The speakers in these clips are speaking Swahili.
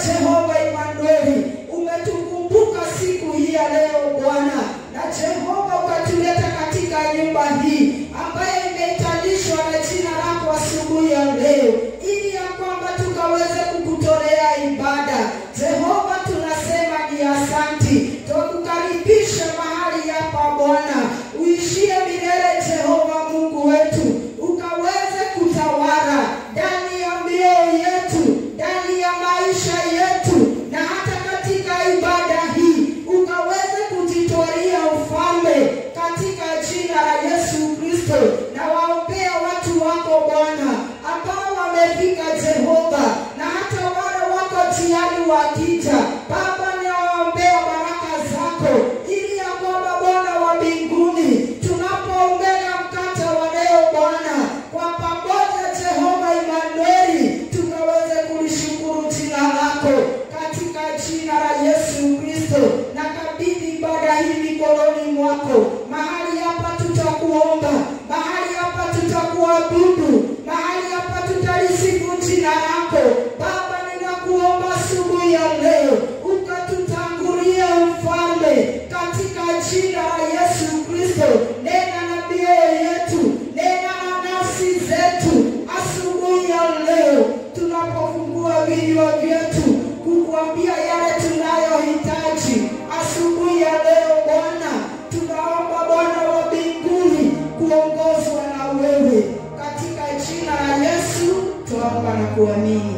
Jehova Emmanuel umetukumbuka siku hii ya leo Bwana, na Jehova ukatuleta katika nyumba hii ambayo imeitanishwa na jina lako asubuhi ya leo, ili ya kwamba tukaweze kukutolea ibada. Jehova tunasema ni asanti, tukukaribisha mahali hapa Bwana, uishie milele Jehova Mungu wetu, ukaweze kutawala ndani ya mioyo yetu, ndani ya maisha yetu, na hata katika ibada hii ukaweze kujitwalia ufalme katika jina la Yesu Kristo. Na waombea watu wako Bwana ambao wamefika Jehova, na hata wale wako tayari wakija Baba, nawaombea baraka zako, ili ya kwamba Bwana wa mbinguni tunapoombea mkate wa leo Bwana kwa pamoja Jehova Emmanuel tukaweze kulishukuru jina lako katika jina la Yesu Kristo. Na kabidhi ibada hii mikononi mwako. Mahali hapa tutakuomba, mahali hapa tutakuabudu, mahali hapa tutalisifu jina lako Baba. Ninakuomba asubuhi ya leo ukatutangulie mfalme katika jina la Yesu Kristo. Nena na mioyo yetu, nena na nafsi zetu asubuhi ya leo tunapofungua vinywa vyetu kukuambia yale tunayohitaji asubuhi ya leo Bwana. Tunaomba Bwana wa mbinguni kuongozwa na wewe katika jina la Yesu tuomba na kuamini.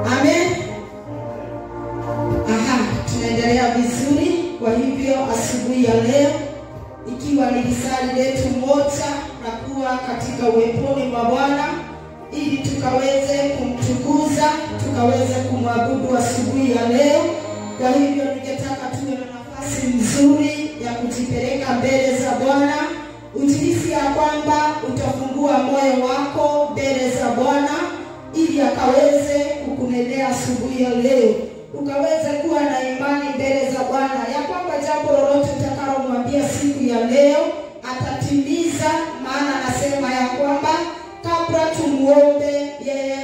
Amen. Tunaendelea vizuri. Kwa hivyo asubuhi ya leo, ikiwa ni risali letu moja na kuwa katika uweponi mwa Bwana, ili tukaweze kumtukuza, tukaweze kumwabudu asubuhi ya leo. Kwa hivyo ningetaka tuwe na nafasi nzuri ya kujipeleka mbele za Bwana, ujihisi ya kwamba utafungua moyo wako mbele za Bwana, ili akaweze kukunenea asubuhi ya leo, ukaweze kuwa na imani mbele za Bwana ya kwamba jambo lolote utakalomwambia siku ya leo atatimiza. Maana anasema ya kwamba kabla tumuombe yeye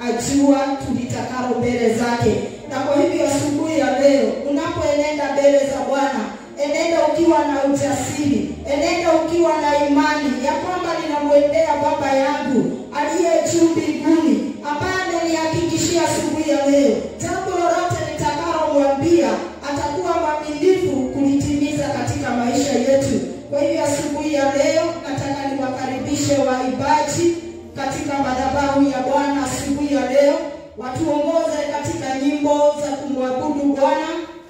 ajua tulitakalo mbele zake. Na kwa hivyo asubuhi ya leo unapoenenda mbele za Bwana, enenda ukiwa na ujasiri, enenda ukiwa na imani ya kwamba ninamwendea Baba yangu aliye juu mbinguni, ambaye amenihakikishia asubuhi ya leo jambo lolote nitakalomwambia atakuwa mwaminifu kulitimiza katika maisha yetu. Kwa hivyo asubuhi ya leo nataka niwakaribishe waimbaji katika madhabahu ya Bwana asubuhi ya leo, watuongoze katika nyimbo za kumwabudu Bwana.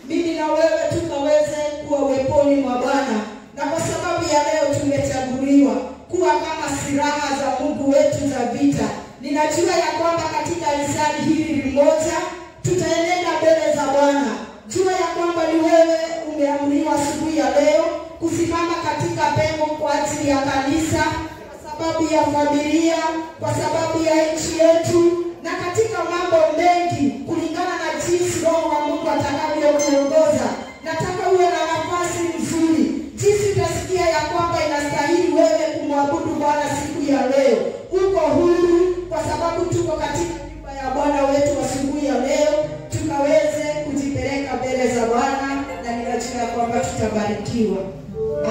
Mimi na wewe tukaweze kuwa uweponi mwa Bwana, na kwa sababu ya leo tumechaguliwa kuwa kama silaha za Mungu wetu za vita. Ninajua ya kwamba katika risali hili moja tutaenenda mbele za Bwana. Jua ya kwamba ni wewe umeamriwa asubuhi ya leo kusimama katika pengo kwa ajili ya kanisa, kwa sababu ya familia, kwa sababu ya nchi yetu, na katika mambo mengi kulingana na jinsi Roho wa Mungu atakavyokuongoza. Nataka uwe na nafasi nzuri, jinsi utasikia ya kwamba inastahili wewe kumwabudu Bwana siku ya leo. Uko huru kwa sababu tuko katika nyumba ya Bwana wetu asubuhi ya leo, tukaweze kujipeleka mbele za Bwana, na ninajua kwamba tutabarikiwa.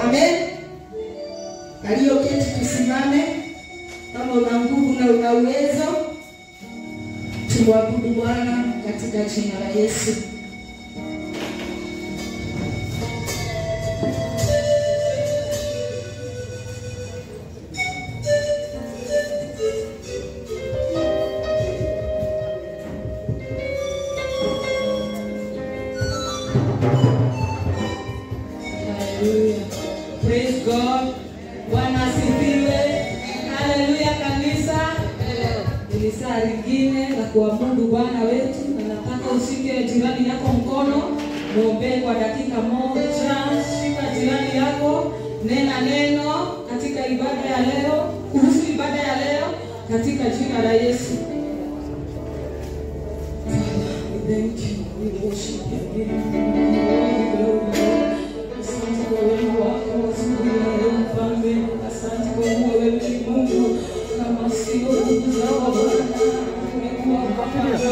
Amen. Walioketi tusimame kama una nguvu na una uwezo, tumwabudu Bwana katika jina la Yesu. Praise God. Bwana asifiwe. Haleluya kanisa. Ni saa lingine la kuabudu Bwana wetu. Na nataka ushike jirani yako mkono, muombe kwa dakika moja. Shika jirani yako, nena neno katika ibada ya leo, kuhusu ibada ya leo katika jina la Yesu. Thank you. We worship you. Asante kwa wewe ni Mungu, kama sio Mungu wao Bwana, tumekuwa pamoja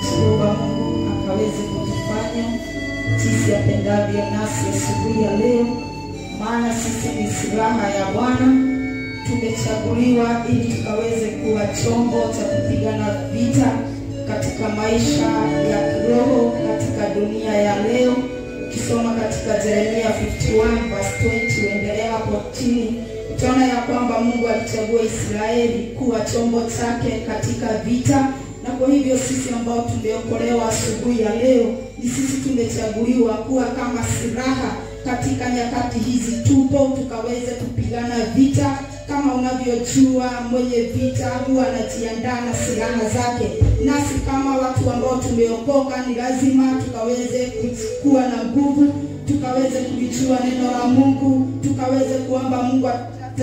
Jehova Mungu akaweze kutufanya jinsi apendavyo nasi asubuhi ya leo, maana sisi ni silaha ya Bwana. Tumechaguliwa ili tukaweze kuwa chombo cha kupigana vita katika maisha ya kiroho katika dunia ya leo. Ukisoma katika Yeremia 51 verse 20 uendelea hapo chini, tunaona ya kwamba Mungu alichagua Israeli kuwa chombo chake katika vita. Na kwa hivyo sisi ambao tumeokolewa asubuhi ya leo, ni sisi tumechaguliwa kuwa kama silaha katika nyakati hizi. Tupo tukaweze kupigana vita. Kama unavyojua, mwenye vita huwa anajiandaa na silaha zake. Nasi kama watu ambao tumeokoka, ni lazima tukaweze kuwa na nguvu, tukaweze kulijua neno la Mungu, tukaweze kuomba Mungu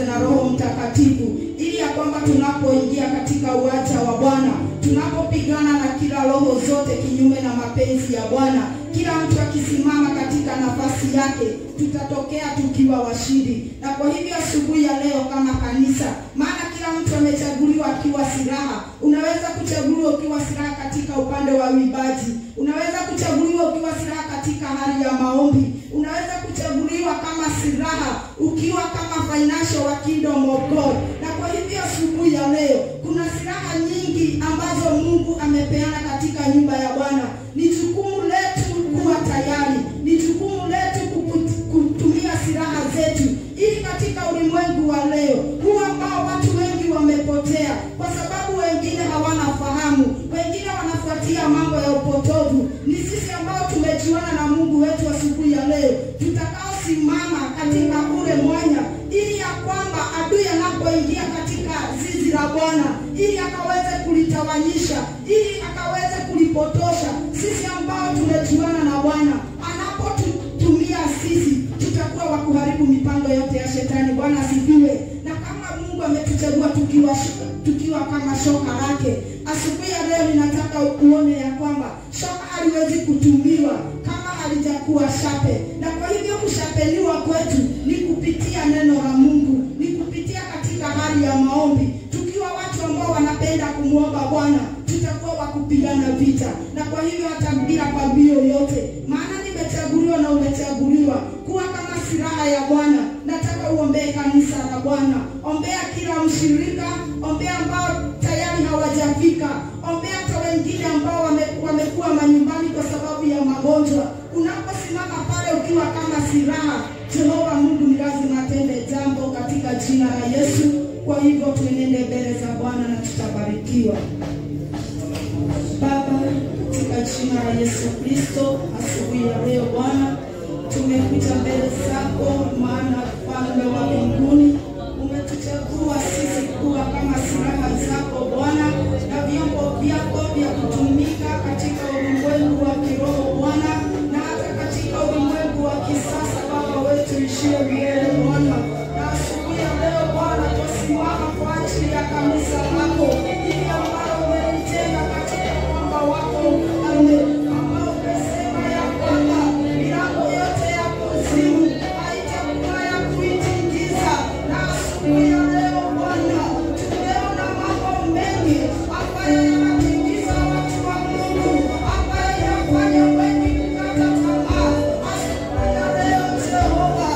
na Roho Mtakatifu, ili ya kwamba tunapoingia katika uwanja wa Bwana, tunapopigana na kila roho zote kinyume na mapenzi ya Bwana, kila mtu akisimama katika nafasi yake, tutatokea tukiwa washindi. Na kwa hivyo asubuhi ya leo kama kanisa, maana kila mtu amechaguliwa akiwa silaha. Unaweza kuchaguliwa ukiwa silaha katika upande wa uimbaji, unaweza kuchaguliwa ukiwa silaha katika hali ya maombi, unaweza kuchaguliwa kama silaha ukiwa kama financial wa Kingdom of God. Na kwa hivyo asubuhi ya leo kuna silaha nyingi ambazo Mungu amepeana katika nyumba ya Bwana. Ni jukumu letu kuwa tayari, ni jukumu letu kutumia silaha zetu, ili katika ulimwengu wa leo huu ambao watu wengi wamepotea kwa sababu wengine hawana fahamu, wengine wanafuatia mambo ya upotovu, ni sisi ambao tumejuana na Mungu wetu asubuhi ya leo tutakaosimama katika ule mwanya, ili ya kwamba adui anapoingia katika zizi la Bwana, ili akaweze kulitawanyisha, ili akaweze kulipotosha. Sisi ambao tumejuana na Bwana, anapotutumia sisi, tutakuwa wa kuharibu mipango yote ya shetani. Bwana asifiwe. Na kama Mungu ametuchagua tukiwa kama shoka lake, asubuhi ya leo ninataka uone ya kwamba shoka haliwezi kutumiwa kama halijakuwa shape. Na kwa hivyo kushapeliwa kwetu ni kupitia neno la Mungu, ni kupitia katika hali ya maombi. Tukiwa watu ambao wanapenda kumuomba Bwana, tutakuwa wa kupigana vita. Na kwa hivyo hata bila pambio yote, maana nimechaguliwa na umechaguliwa kuwa kama silaha ya Bwana. Nataka uombee kanisa la Bwana, ombea kila mshirika, ombea ambao tayari hawajafika, ombea hata wengine ambao wamekuwa manyumbani kwa sababu ya magonjwa. Unaposimama pale ukiwa kama silaha, Jehova Mungu ni lazima atende jambo katika jina la Yesu. Kwa hivyo tuenende mbele za Bwana na tutabarikiwa. Baba, katika jina la Yesu Kristo, asubuhi ya leo Bwana, tumekuja mbele zako, maana Bwana wa mbinguni umetuchagua sisi kuwa kama silaha zako Bwana, na vyombo vyako vya kutumika katika ulimwengu wa kiroho Bwana, na hata katika ulimwengu wa kisasa Baba wetu ishie milele Bwana. Na asubuhi ya leo Bwana, tusimama kwa ajili ya kanisa lako, ili ambalo umelitenga katika mwamba wako ambao umesema ya kwamba milango yote ya kuzimu haitakuwa ya kuitingiza. Na asubuhi ya leo Bwana, tumeona mambo mengi ambayo yanatingiza watu wa Mungu, ambayo yanafanya wengi kukata tamaa. Asubuhi ya leo Jehova,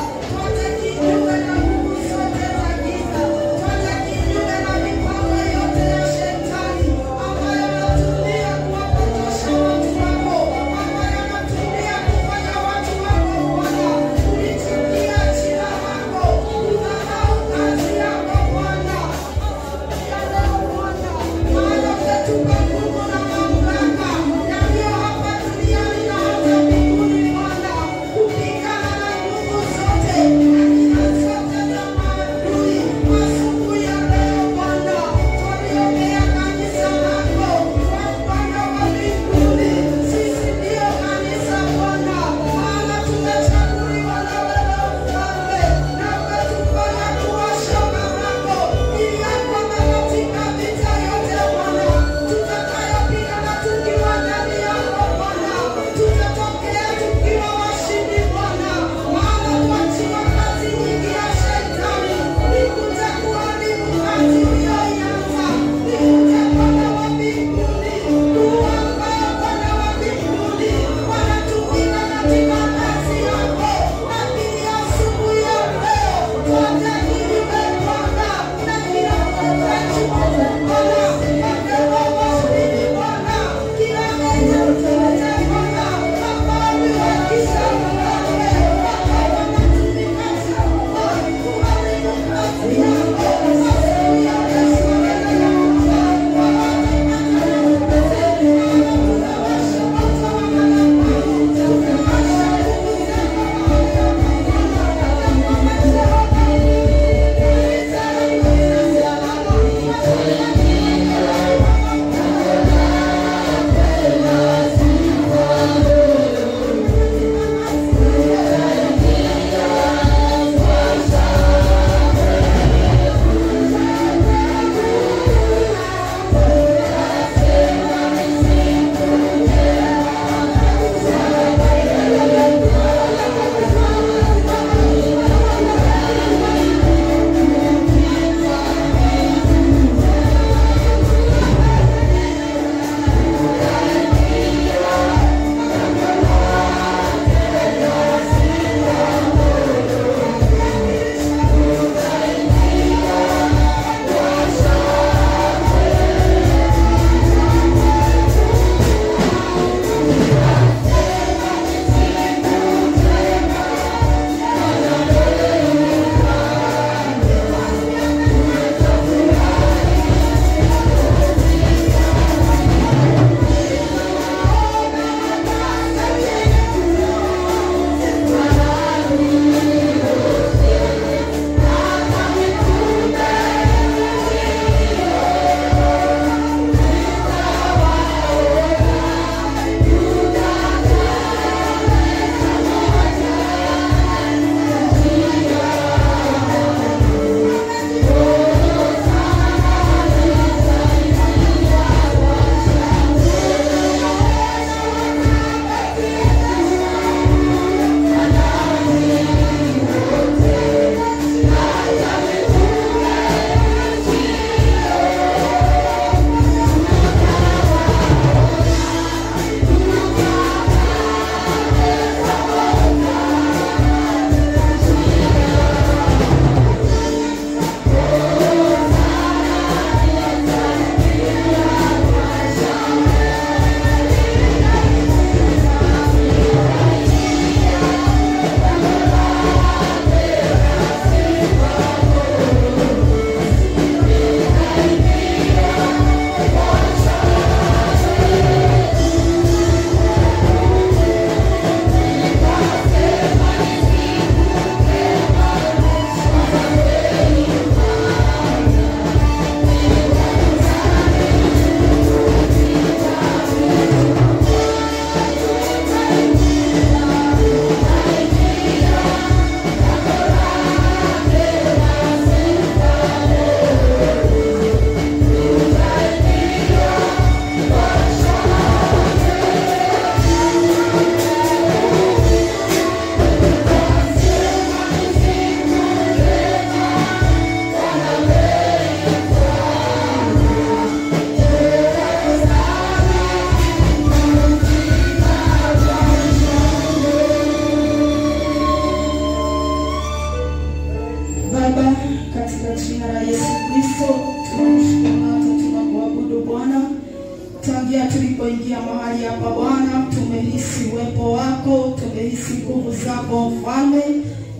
mahali hapa Bwana, tumehisi uwepo wako, tumehisi nguvu zako Mfalme.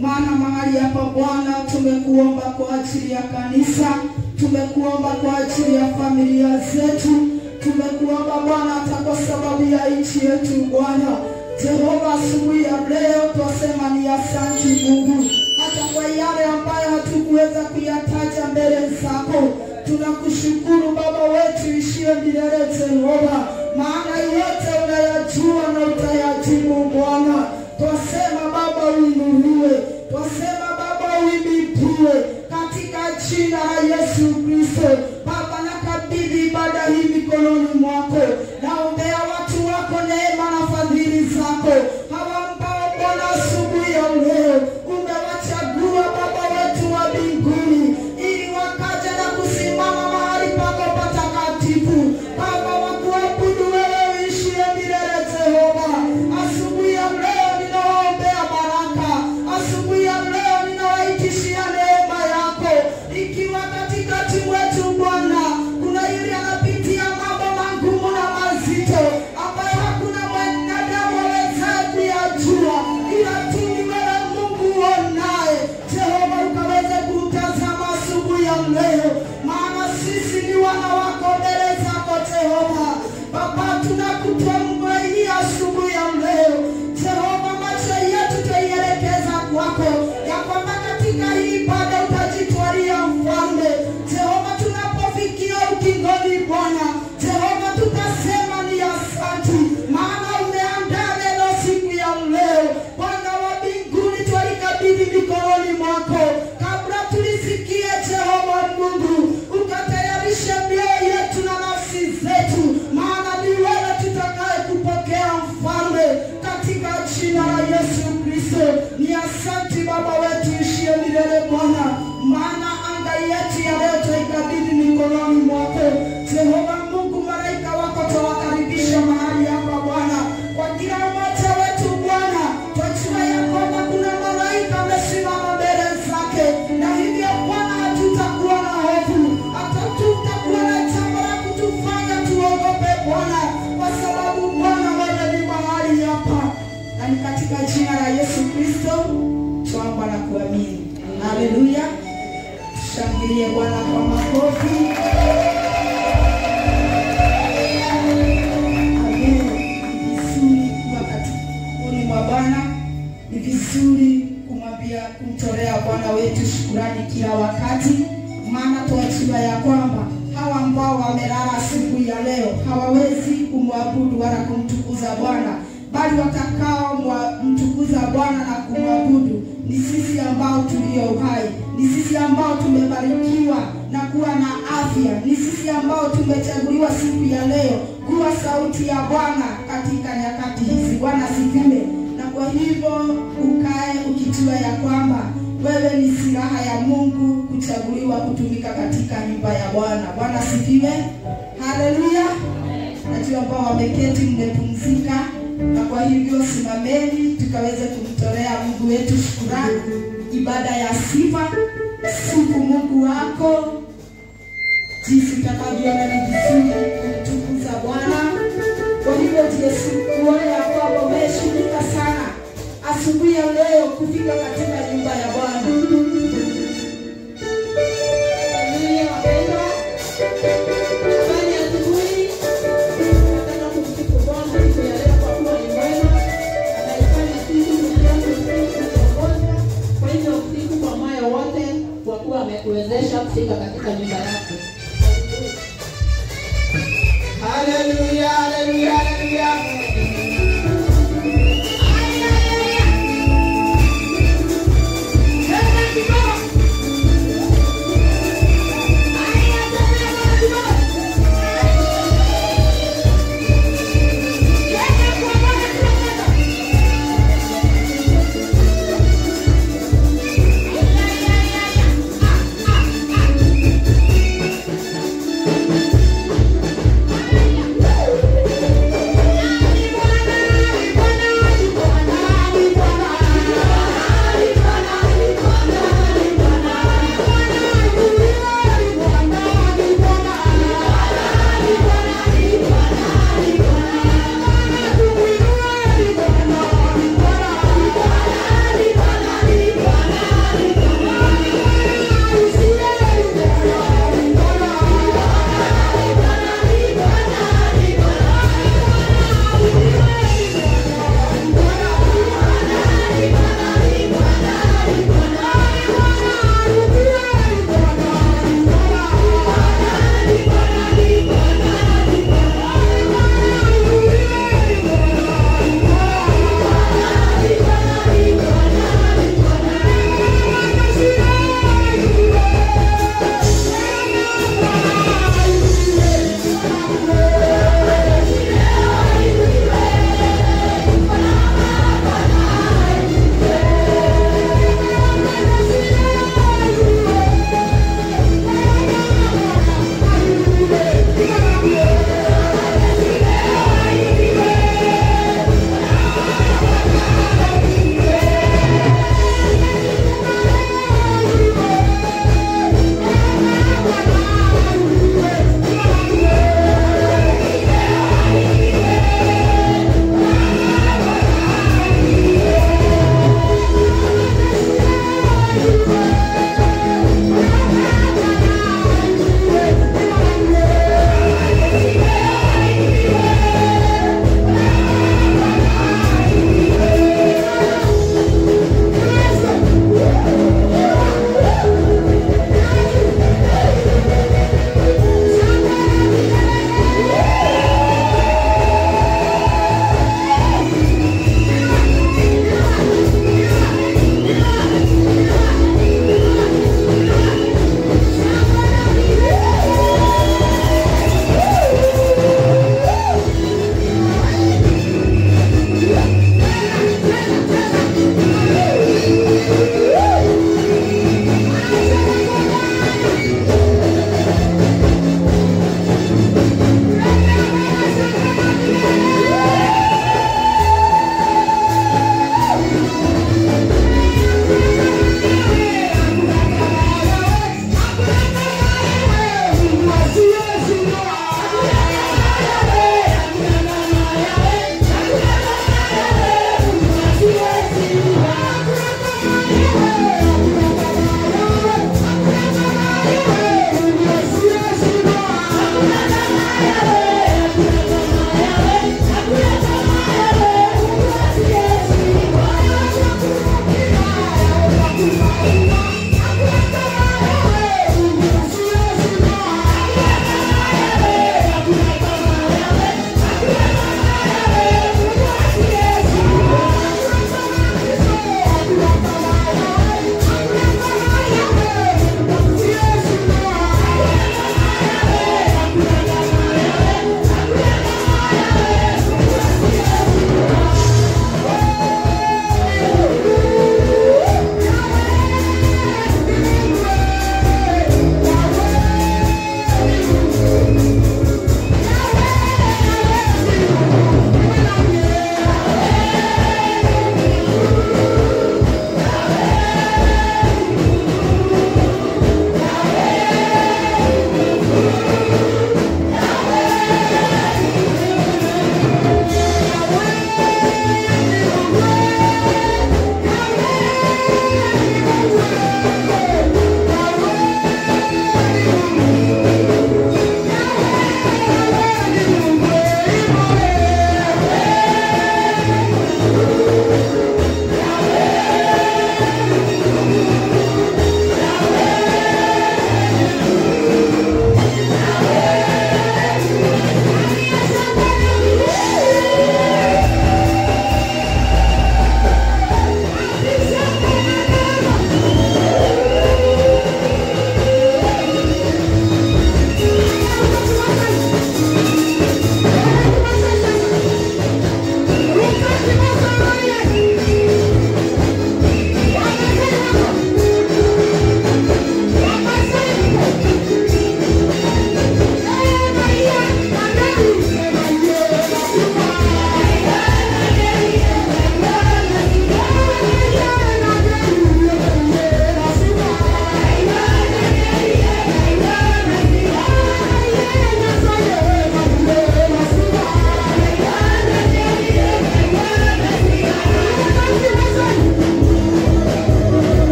Maana mahali hapa Bwana tumekuomba kwa ajili ya kanisa, tumekuomba kwa ajili ya familia zetu, tumekuomba Bwana hata kwa sababu ya nchi yetu Bwana. Jehova, asubuhi ya leo twasema ni asante Mungu, hata kwa yale ambayo hatukuweza kuyataja mbele zako. Tunakushukuru Baba wetu ishie milele Jehova, maana yote unayajua na utayajibu Bwana. Twasema Baba uinuliwe, twasema Baba uinuliwe katika jina la Yesu Kristo. Baba, nakabidhi ibada hii mikononi mwako, naombea watu wako neema na fadhili zako, hawa ambao Bwana asubuhi ya leo umewachagua Baba wetu wa mbinguni ili wakaje na kusimama mahali pako patakatifu Baba, wakuabudu wewe uishie milele Jehova. Asubuhi ya leo ninawaombea baraka, asubuhi ya leo ninawaitishia neema yako, ikiwa katikati mwetu Bwana kuna yule anapitia mambo magumu na mazito ambayo hakuna mwanadamu awezaye kuyajua ila tu ni wewe Mungu uonaye. Jehova, ukaweze kutazama asubuhi ya leo, maana sisi ni wana wako mbele zako Jehova. Baba, tunakutumaini asubuhi ya leo Jehova, macho yetu tutaielekeza kwako, ya kwamba katika hii ibada utajitwalia Mfalme. Jehova, tunapofikia ukingoni Bwana Jehova, tutasema ni asante, maana umeandaa neno siku ya leo Bwana wa mbinguni, twalikabidhi mikononi mwako. Kabla tulisikie Jehova Mungu, ukatayarisha mioyo yetu na nafsi zetu, maana ni wewe tutakaye kupokea Mfalme, katika jina la Yesu Kristo. Ni asante Baba wetu ishie milele Bwana, maana anga yetu ya leo twaikabidhi mikononi mwako Jehova Mungu. Malaika wako twawakaribisha mahali hapa Bwana, kwa kila mmoja wetu Bwana. Twajua ya kwamba kuna malaika amesimama mbele zake, na hivyo Bwana hatutakuwa na hofu, hatutakuwa na jambo la kutufanya tuogope Bwana, kwa sababu Bwana wewe ni mahali hapa, na ni katika jina la Yesu Kristo tuomba na kuamini. Haleluya. Shangilie Bwana kwa makofi. Amen. Ni vizuri kuwa katikoni mwa Bwana, ni vizuri kumtolea Bwana wetu shukrani kila wakati, maana twajua ya kwamba hawa ambao wamelala siku ya leo hawawezi kumwabudu wala kumtukuza Bwana, bali watakao mtukuza Bwana na kumwabudu ni sisi ambao tulio uhai, ni sisi ambao tumebarikiwa na kuwa na afya, ni sisi ambao tumechaguliwa siku ya leo kuwa sauti ya Bwana katika nyakati hizi. Bwana sifiwe. Na kwa hivyo ukae ukijua ya kwamba wewe ni silaha ya Mungu kuchaguliwa kutumika katika nyumba ya Bwana. Bwana sifiwe. Haleluya. Najua ambao wameketi mmepumzika, na kwa hivyo simameni tukaweze kumtolea Mungu wetu shukrani, ibada ya sifa. Sifu Mungu wako jinsi utakavyoona ni vizuri kumtukuza Bwana. Kwa hivyo Yesu, kuona ya kwamba umeshughulika sana asubuhi ya leo kufika katika nyumba ya Bwana. Haleluya wapendwa. Habari ya asubuhi. Nataka kumsifu Bwana siku ya leo kwa kuwa ni mwema. Anaifanya sisi kuongoza. Kwa hivyo usiku kwa moyo wote, kwa kuwa amekuwezesha kufika katika nyumba yake. Haleluya, haleluya, haleluya.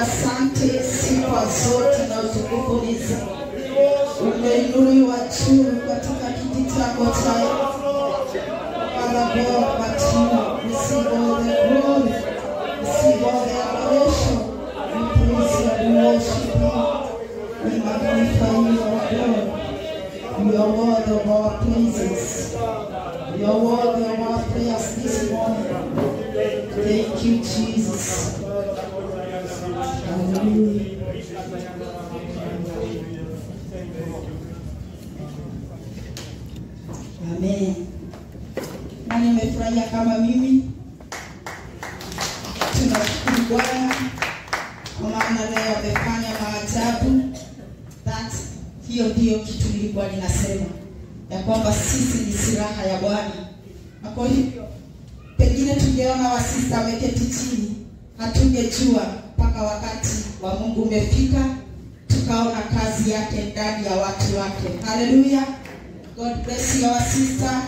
asante, sifa zote na utukufu ni zako. Umeinuliwa juu katika kiti chako cha Father God, but you receive all the glory, receive all the adoration. We praise you, we worship you, we magnify you, our God. You are worthy of our praises. You are worthy of our prayers this morning. Thank you, Jesus. Hallelujah. Amen. Na nimefurahia kama mimi. Tunashukuru Bwana kwa maana leo amefanya maajabu. Hiyo ndio kitu nilikuwa ninasema, ya kwamba sisi ni silaha ya Bwana. Na kwa hivyo pengine tungeona wasista wameketi chini, hatungejua mpaka wakati wa Mungu umefika, tukaona kazi yake ndani ya watu wake. Hallelujah. God bless you, our sister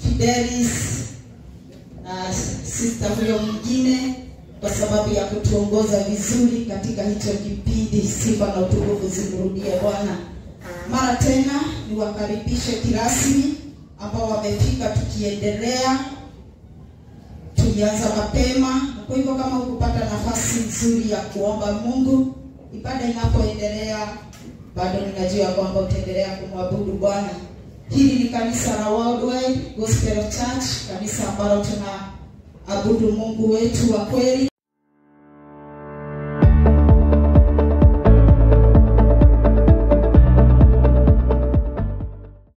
Fidelis na sister huyo mwingine, kwa sababu ya kutuongoza vizuri katika hicho kipindi. Sifa na utukufu zimrudie Bwana. Mara tena niwakaribishe kirasmi ambao wamefika, tukiendelea. Tulianza mapema, kwa hivyo kama ukupata nafasi nzuri ya kuomba Mungu, ibada inapoendelea, bado ninajua kwamba utaendelea kumwabudu Bwana. Hili ni kanisa la Worldwide Gospel Church, kanisa ambalo tunaabudu Mungu wetu wa kweli.